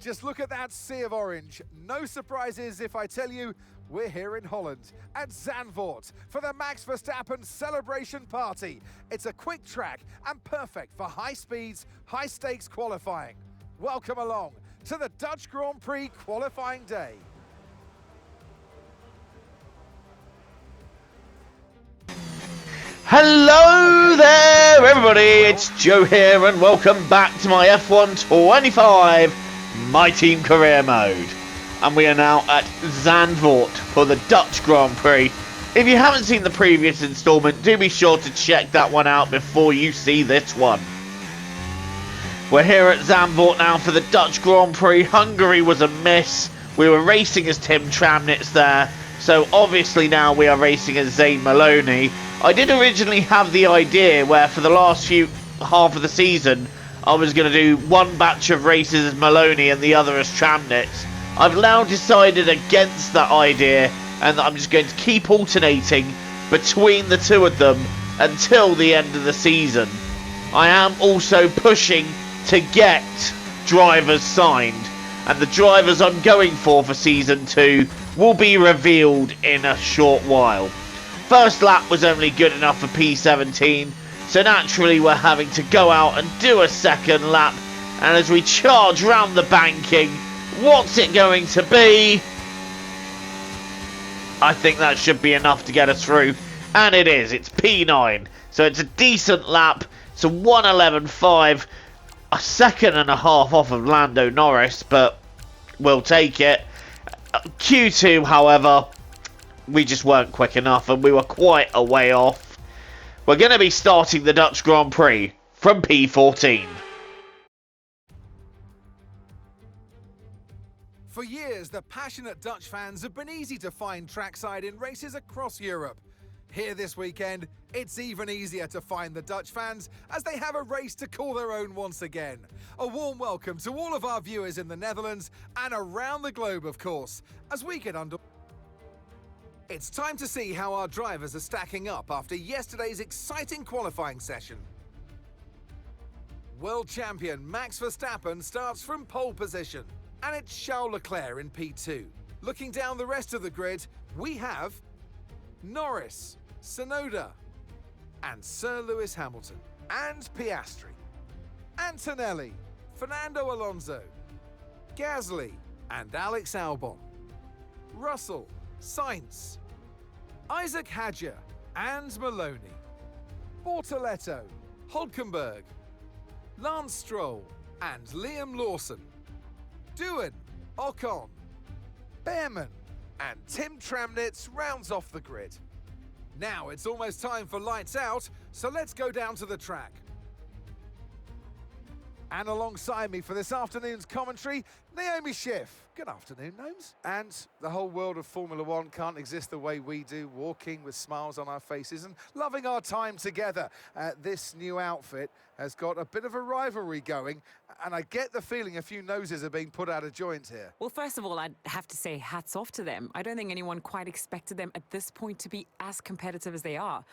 Just look at that sea of orange. No surprises if I tell you we're here in Holland at Zandvoort for the Max Verstappen celebration party. It's a quick track and perfect for high speeds, high stakes qualifying. Welcome along to the Dutch Grand Prix qualifying day. Hello there everybody, it's Joe here and welcome back to my F1 25 My Team Career Mode. And we are now at Zandvoort for the Dutch Grand Prix. If you haven't seen the previous installment, do be sure to check that one out before you see this one. We're here at Zandvoort now for the Dutch Grand Prix. Hungary was a miss. We were racing as Tim Tramnitz there. So obviously now we are racing as Zane Maloney. I did originally have the idea where for the last half of the season I was going to do one batch of races as Maloney and the other as Tramnitz. I've now decided against that idea and I'm just going to keep alternating between the two of them until the end of the season. I am also pushing to get drivers signed, and the drivers I'm going for season 2 will be revealed in a short while. First lap was only good enough for P17, so naturally we're having to go out and do a second lap, and as we charge round the banking, what's it going to be? I think that should be enough to get us through, and it is. It's P9, so it's a decent lap. It's a 1:11.5, a second and a half off of Lando Norris, but we'll take it. Q2, however, we just weren't quick enough and we were quite a way off. We're going to be starting the Dutch Grand Prix from P14. For years, the passionate Dutch fans have been easy to find trackside in races across Europe. Here this weekend, it's even easier to find the Dutch fans as they have a race to call their own once again. A warm welcome to all of our viewers in the Netherlands and around the globe, of course, as we get under. It's time to see how our drivers are stacking up after yesterday's exciting qualifying session. World champion Max Verstappen starts from pole position, and it's Charles Leclerc in P2. Looking down the rest of the grid, we have Norris, Tsunoda, and Sir Lewis Hamilton, and Piastri, Antonelli, Fernando Alonso, Gasly, and Alex Albon, Russell, Sainz, Isaac Hadjar, and Maloney, Bortoletto, Hulkenberg, Lance Stroll, and Liam Lawson, Doohan, Ocon, Behrman, and Tim Tramnitz rounds off the grid. Now it's almost time for lights out, so let's go down to the track. And alongside me for this afternoon's commentary, Naomi Schiff. Good afternoon, Gnomes. And the whole world of Formula One can't exist the way we do, walking with smiles on our faces and loving our time together. This new outfit has got a bit of a rivalry going, and I get the feeling a few noses are being put out of joint here. Well, first of all, I'd have to say hats off to them. I don't think anyone quite expected them at this point to be as competitive as they are.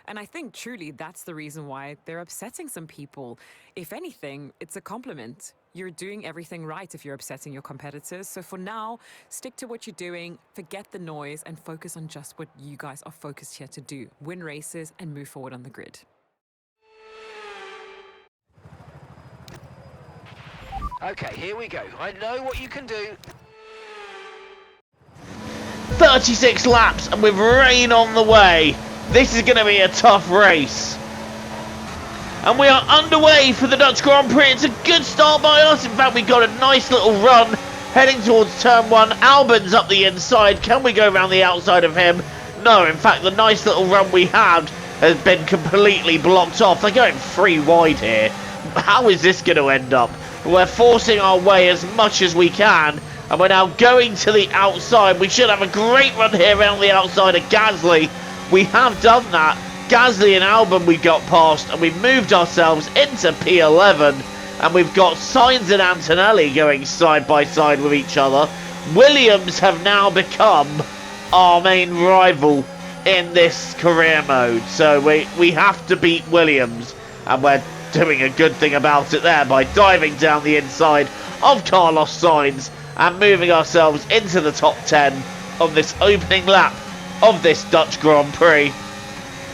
And I think truly that's the reason why they're upsetting some people. If anything, it's a compliment. You're doing everything right if you're upsetting your competitors. So for now, stick to what you're doing, forget the noise, and focus on just what you guys are focused here to do. Win races and move forward on the grid. Okay, here we go. I know what you can do. 36 laps and with rain on the way, this is going to be a tough race. And we are underway for the Dutch Grand Prix. It's a good start by us. In fact, we got a nice little run heading towards turn 1. Albon's up the inside. Can we go around the outside of him? No, in fact, the nice little run we had has been completely blocked off. They're going 3 wide here. How is this going to end up? We're forcing our way as much as we can, and we're now going to the outside. We should have a great run here around the outside of Gasly. We have done that. Gasly and Albon we got past, and we've moved ourselves into P11, and we've got Sainz and Antonelli going side by side with each other. Williams have now become our main rival in this career mode, so we have to beat Williams, and we're doing a good thing about it there by diving down the inside of Carlos Sainz and moving ourselves into the top 10 of this opening lap of this Dutch Grand Prix,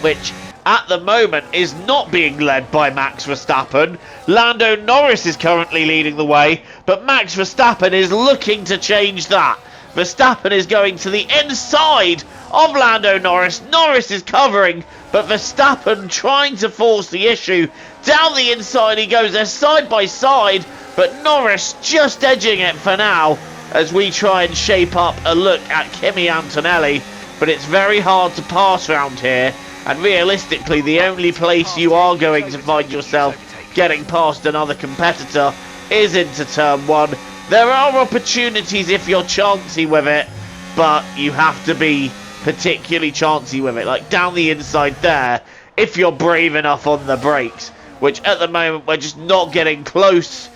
which at the moment is not being led by Max Verstappen. Lando Norris is currently leading the way, but Max Verstappen is looking to change that. Verstappen is going to the inside of Lando Norris. Norris is covering, but Verstappen trying to force the issue. Down the inside he goes. They're side by side, but Norris just edging it for now as we try and shape up a look at Kimi Antonelli. But it's very hard to pass around here, and realistically the only place you are going to find yourself getting past another competitor is into turn 1. There are opportunities if you're chancy with it, but you have to be particularly chancy with it, like down the inside there, if you're brave enough on the brakes, which at the moment we're just not getting close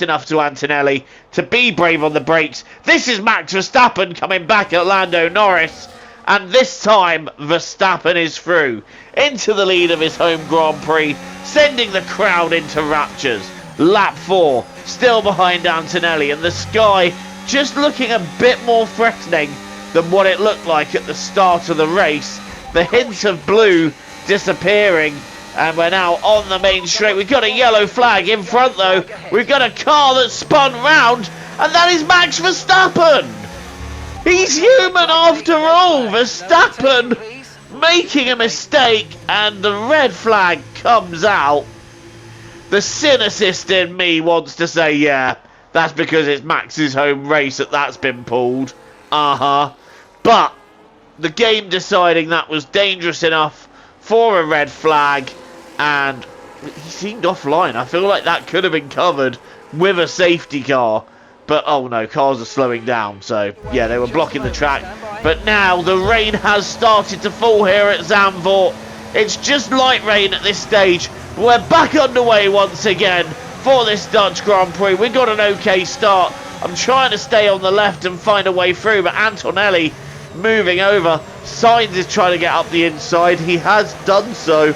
enough to Antonelli to be brave on the brakes. This is Max Verstappen coming back at Lando Norris, and this time Verstappen is through into the lead of his home Grand Prix, sending the crowd into raptures. Lap 4, still behind Antonelli, and the sky just looking a bit more threatening than what it looked like at the start of the race. The hint of blue disappearing, and we're now on the main straight. We've got a yellow flag in front though. We've got a car that's spun round, and that is Max Verstappen. He's human after all. Verstappen making a mistake, and the red flag comes out. The cynicist in me wants to say, yeah, that's because it's Max's home race that's been pulled. But the game deciding that was dangerous enough for a red flag, and he seemed offline. I feel like that could have been covered with a safety car. But, oh no, cars are slowing down. So, yeah, they were blocking the track. But now the rain has started to fall here at Zandvoort. It's just light rain at this stage. We're back underway once again for this Dutch Grand Prix. We got an okay start. I'm trying to stay on the left and find a way through, but Antonelli moving over. Sainz is trying to get up the inside. He has done so.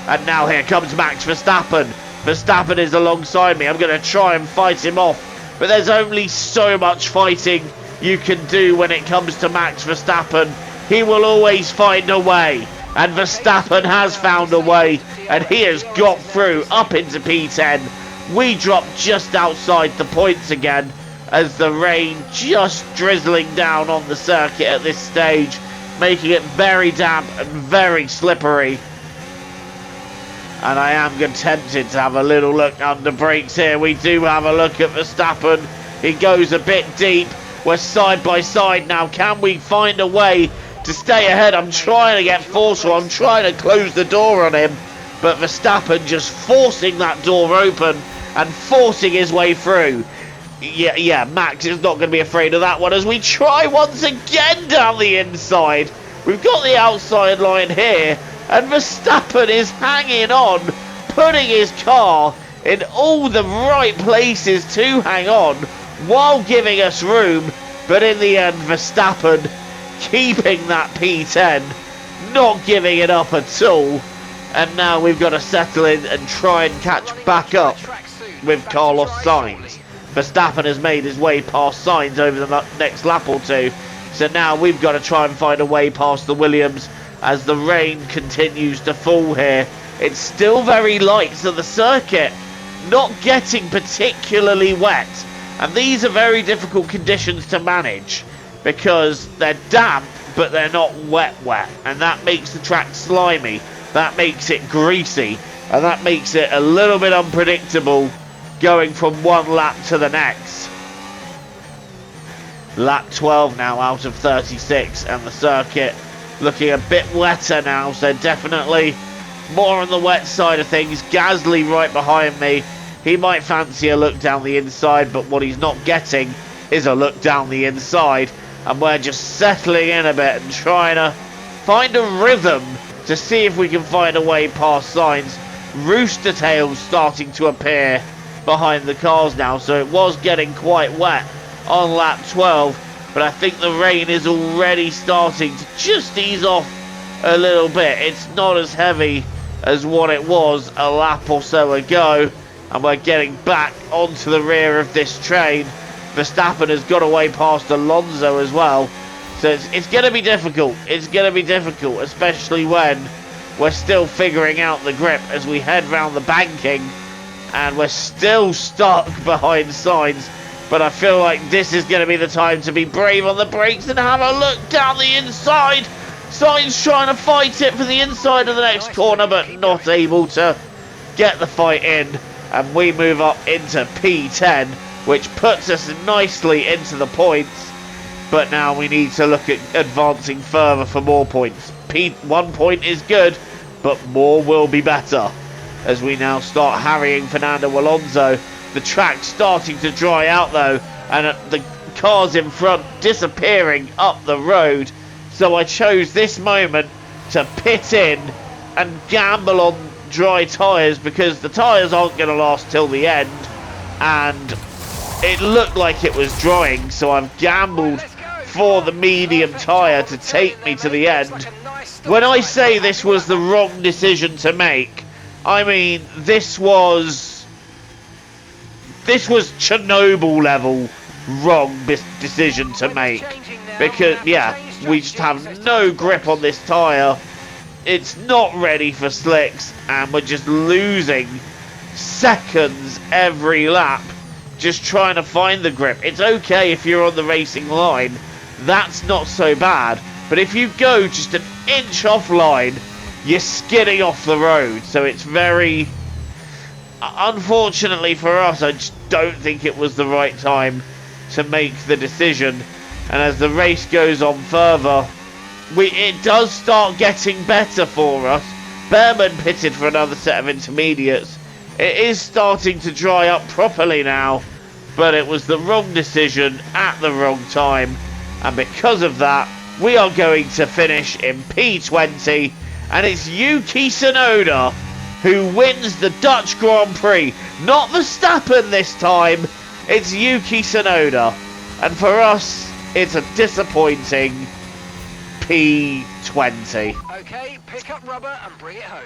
And now here comes Max Verstappen. Verstappen is alongside me. I'm going to try and fight him off. But there's only so much fighting you can do when it comes to Max Verstappen. He will always find a way. And Verstappen has found a way. And he has got through up into P10. We drop just outside the points again, as the rain just drizzling down on the circuit at this stage, making it very damp and very slippery. And I am tempted to have a little look under brakes here. We do have a look at Verstappen. He goes a bit deep. We're side by side now. Can we find a way to stay ahead? I'm trying to get forceful. I'm trying to close the door on him. But Verstappen just forcing that door open and forcing his way through. Yeah, Max is not going to be afraid of that one as we try once again down the inside. We've got the outside line here, and Verstappen is hanging on, putting his car in all the right places to hang on while giving us room. But in the end, Verstappen keeping that P10, not giving it up at all. And now we've got to settle in and try and catch back up with Carlos Sainz. Verstappen has made his way past Sainz over the next lap or two. So now we've got to try and find a way past the Williams as the rain continues to fall here. It's still very light, so the circuit not getting particularly wet. And these are very difficult conditions to manage because they're damp, but they're not wet. And that makes the track slimy. That makes it greasy. And that makes it a little bit unpredictable going from one lap to the next. Lap 12 now out of 36, and the circuit looking a bit wetter now, so definitely more on the wet side of things. Gasly right behind me. He might fancy a look down the inside, but what he's not getting is a look down the inside, and we're just settling in a bit and trying to find a rhythm to see if we can find a way past Sainz. Rooster tails starting to appear behind the cars now, so it was getting quite wet on lap 12, but I think the rain is already starting to just ease off a little bit. It's not as heavy as what it was a lap or so ago, and we're getting back onto the rear of this train. Verstappen has got away past Alonso as well. So it's going to be difficult. It's going to be difficult, especially when we're still figuring out the grip as we head round the banking. And we're still stuck behind Sainz. But I feel like this is going to be the time to be brave on the brakes and have a look down the inside. Sainz trying to fight it for the inside of the next corner, but not able to get the fight in. And we move up into P10, which puts us nicely into the points. But now we need to look at advancing further for more points. 1 point is good, but more will be better. As we now start harrying Fernando Alonso. The track's starting to dry out though, and the cars in front disappearing up the road. So I chose this moment to pit in and gamble on dry tyres, because the tyres aren't going to last till the end. And it looked like it was drying, so I've gambled for the medium tyre to take me to the end. When I say this was the wrong decision to make, I mean this was Chernobyl level wrong decision to make, because yeah, we just have no grip on this tyre. It's not ready for slicks, and we're just losing seconds every lap just trying to find the grip. It's okay if you're on the racing line, that's not so bad, but if you go just an inch offline, you're skidding off the road. So it's very, unfortunately for us, I just don't think it was the right time to make the decision. And as the race goes on further, it does start getting better for us. Behrman pitted for another set of intermediates. It is starting to dry up properly now, but it was the wrong decision at the wrong time. And because of that, we are going to finish in P20, and it's Yuki Tsunoda who wins the Dutch Grand Prix. Not Verstappen this time, it's Yuki Tsunoda. And for us, it's a disappointing P20. Okay, pick up rubber and bring it home.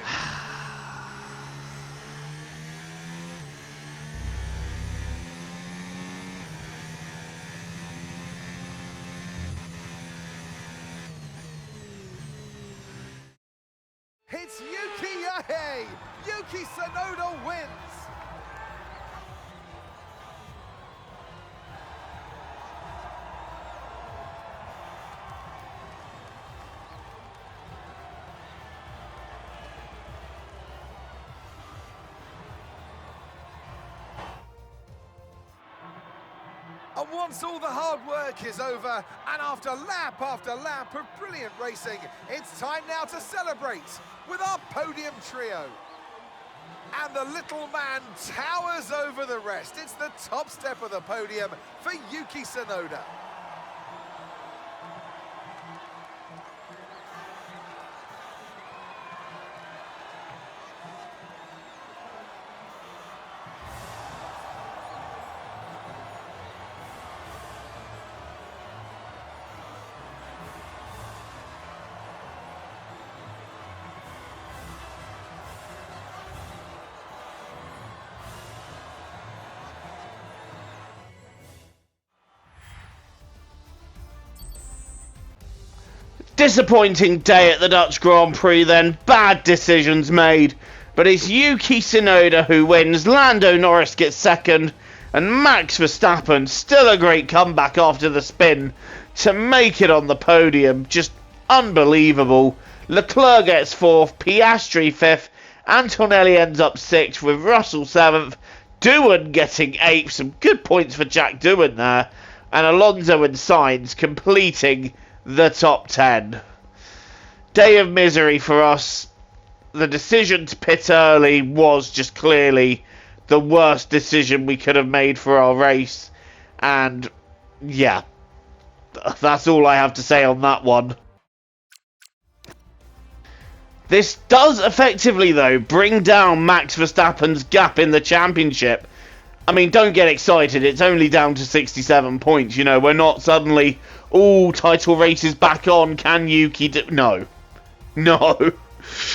It's Yuki Yahey! Yuki Tsunoda wins! And once all the hard work is over, and after lap of brilliant racing, it's time now to celebrate with our podium trio. And the little man towers over the rest. It's the top step of the podium for Yuki Tsunoda. Disappointing day at the Dutch Grand Prix then, bad decisions made, but it's Yuki Tsunoda who wins, Lando Norris gets second, and Max Verstappen, still a great comeback after the spin, to make it on the podium, just unbelievable. Leclerc gets fourth, Piastri fifth, Antonelli ends up sixth with Russell seventh, Doohan getting eighth, some good points for Jack Doohan there, and Alonso and Sainz completing the top 10. Day of misery for us. The decision to pit early was just clearly the worst decision we could have made for our race. And yeah, that's all I have to say on that one. This does effectively, though, bring down Max Verstappen's gap in the championship. I mean, don't get excited, it's only down to 67 points, you know, we're not suddenly, all title races back on, can Yuki do... No.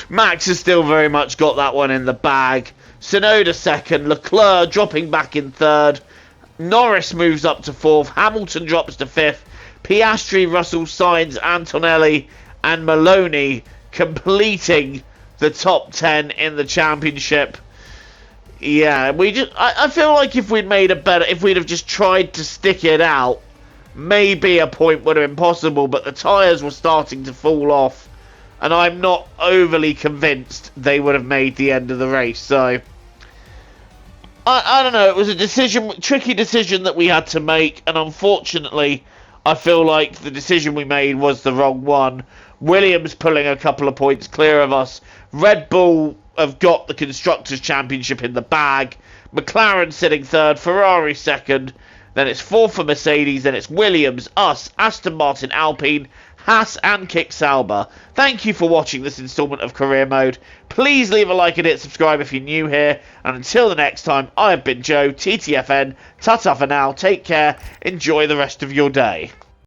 Max has still very much got that one in the bag, Tsunoda second, Leclerc dropping back in third, Norris moves up to fourth, Hamilton drops to fifth, Piastri, Russell, Sainz, Antonelli and Maloney completing the top 10 in the championship. Yeah, I feel like if we'd have just tried to stick it out, maybe a point would have been possible, but the tyres were starting to fall off, and I'm not overly convinced they would have made the end of the race, so I don't know, it was a tricky decision that we had to make, and unfortunately, I feel like the decision we made was the wrong one. Williams pulling a couple of points clear of us. Red Bull have got the Constructors' Championship in the bag. McLaren sitting third, Ferrari second. Then it's fourth for Mercedes. Then it's Williams, us, Aston Martin, Alpine, Haas and Kick Sauber. Thank you for watching this instalment of Career Mode. Please leave a like and hit subscribe if you're new here. And until the next time, I have been Joe, TTFN. Ta-ta for now. Take care. Enjoy the rest of your day.